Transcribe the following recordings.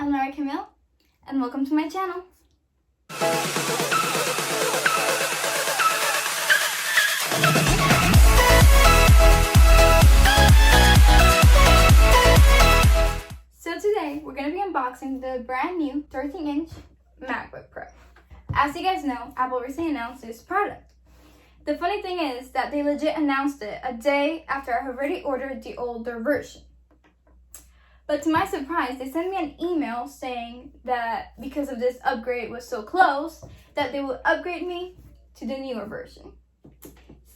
I'm Lara Camille, and welcome to my channel. So today, we're going to be unboxing the brand new 13-inch MacBook Pro. As you guys know, Apple recently announced this product. The funny thing is that they legit announced it a day after I already ordered the older version. But to my surprise, they sent me an email saying that because of this upgrade was so close, that they will upgrade me to the newer version.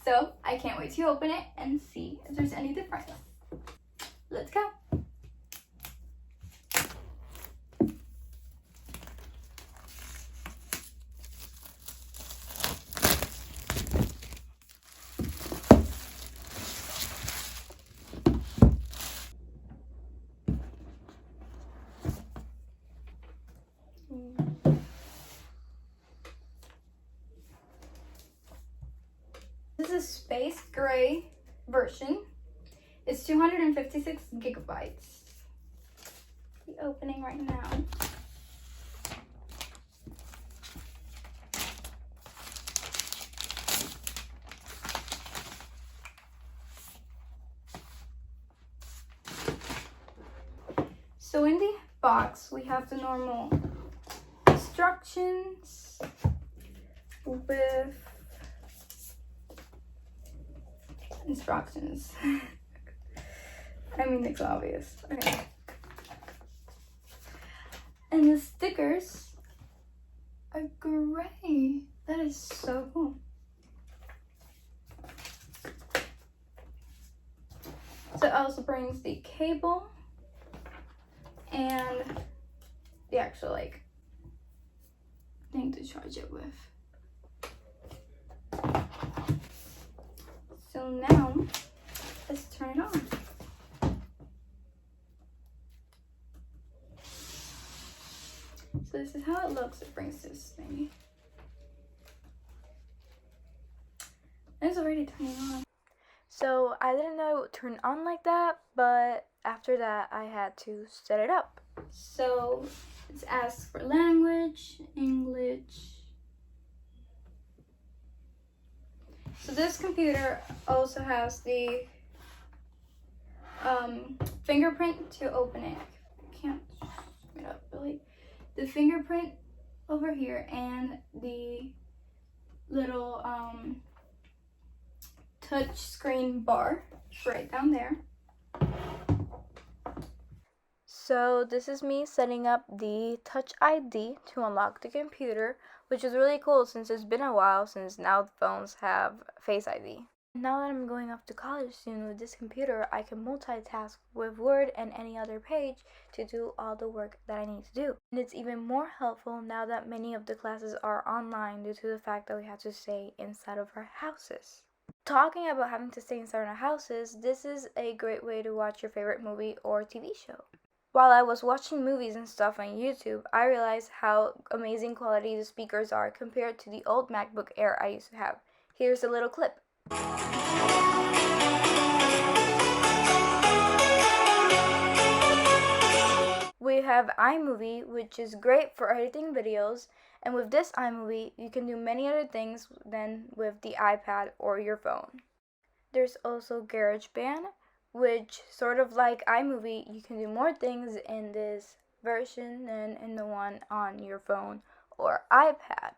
So I can't wait to open it and see if there's any difference. Let's go. This is a space gray version. It's 256 gigabytes. The opening right now. So in the box, we have the normal instructions with instructions. I mean, it's obvious. Okay. And the stickers are gray. That is so cool. So it also brings the cable and the actual thing to charge it with. So now let's turn it on. So this is how it looks. It brings this thing. It's already turning on. So I didn't know it would turn on like that, but after that I had to set it up. So it's asked for language, English. So this computer also has the fingerprint to open it. I can't screw it up really. The fingerprint over here and the little touch screen bar right down there. So this is me setting up the Touch ID to unlock the computer, which is really cool since it's been a while since now the phones have Face ID. Now that I'm going off to college soon with this computer, I can multitask with Word and any other page to do all the work that I need to do. And it's even more helpful now that many of the classes are online due to the fact that we have to stay inside of our houses. Talking about having to stay inside our houses, this is a great way to watch your favorite movie or TV show. While I was watching movies and stuff on YouTube, I realized how amazing quality the speakers are compared to the old MacBook Air I used to have. Here's a little clip. We have iMovie, which is great for editing videos, and with this iMovie, you can do many other things than with the iPad or your phone. There's also GarageBand, which sort of like iMovie, you can do more things in this version than in the one on your phone or iPad.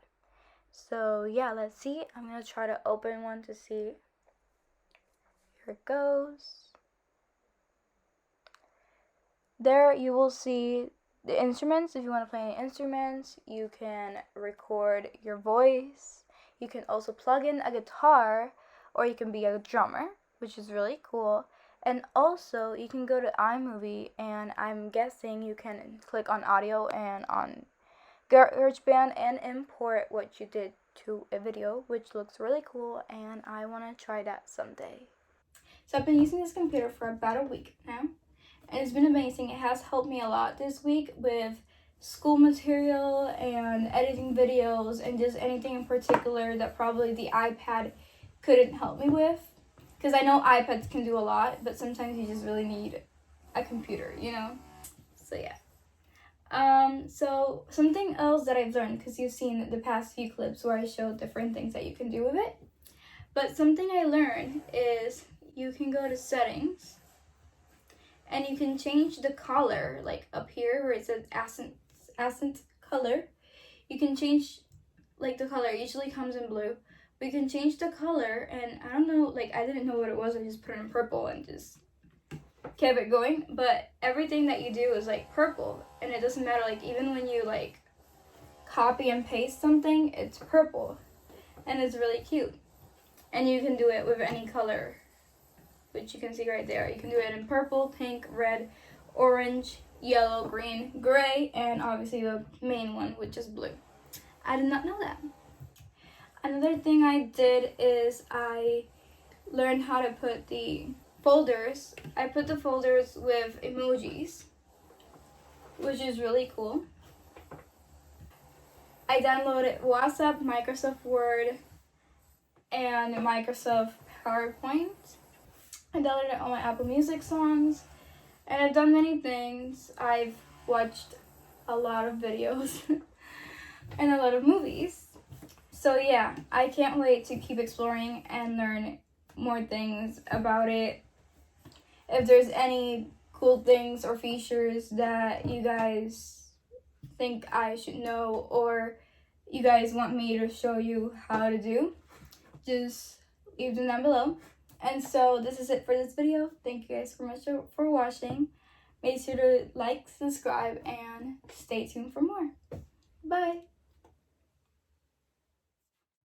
So yeah, let's see. I'm going to try to open one to see. Here it goes. There you will see the instruments. If you want to play any instruments, you can record your voice. You can also plug in a guitar, or you can be a drummer, which is really cool. And also, you can go to iMovie, and I'm guessing you can click on audio and on GarageBand and import what you did to a video, which looks really cool, and I want to try that someday. So I've been using this computer for about a week now, and it's been amazing. It has helped me a lot this week with school material and editing videos and just anything in particular that probably the iPad couldn't help me with. Because I know iPads can do a lot, but sometimes you just really need a computer, you know? So yeah. So something else that I've learned, because you've seen the past few clips where I showed different things that you can do with it, but something I learned is you can go to settings and you can change the color, like up here where it says accent color. You can change like the color. It usually comes in blue, but you can change the color, and I don't know, like I didn't know what it was. I just put it in purple and just kept it going. But everything that you do is like purple, and it doesn't matter, like even when you like copy and paste something, it's purple, and it's really cute. And you can do it with any color, which you can see right there. You can do it in purple, pink, red, orange, yellow, green, gray, and obviously the main one, which is blue. I did not know that. Another thing I did is I learned how to put the folders. I put the folders with emojis, which is really cool. I downloaded WhatsApp, Microsoft Word, and Microsoft PowerPoint. I downloaded all my Apple Music songs, and I've done many things. I've watched a lot of videos and a lot of movies. So yeah, I can't wait to keep exploring and learn more things about it. If there's any cool things or features that you guys think I should know, or you guys want me to show you how to do, just leave them down below. And so this is it for this video. Thank you guys so much for watching. Make sure to like, subscribe, and stay tuned for more. Bye.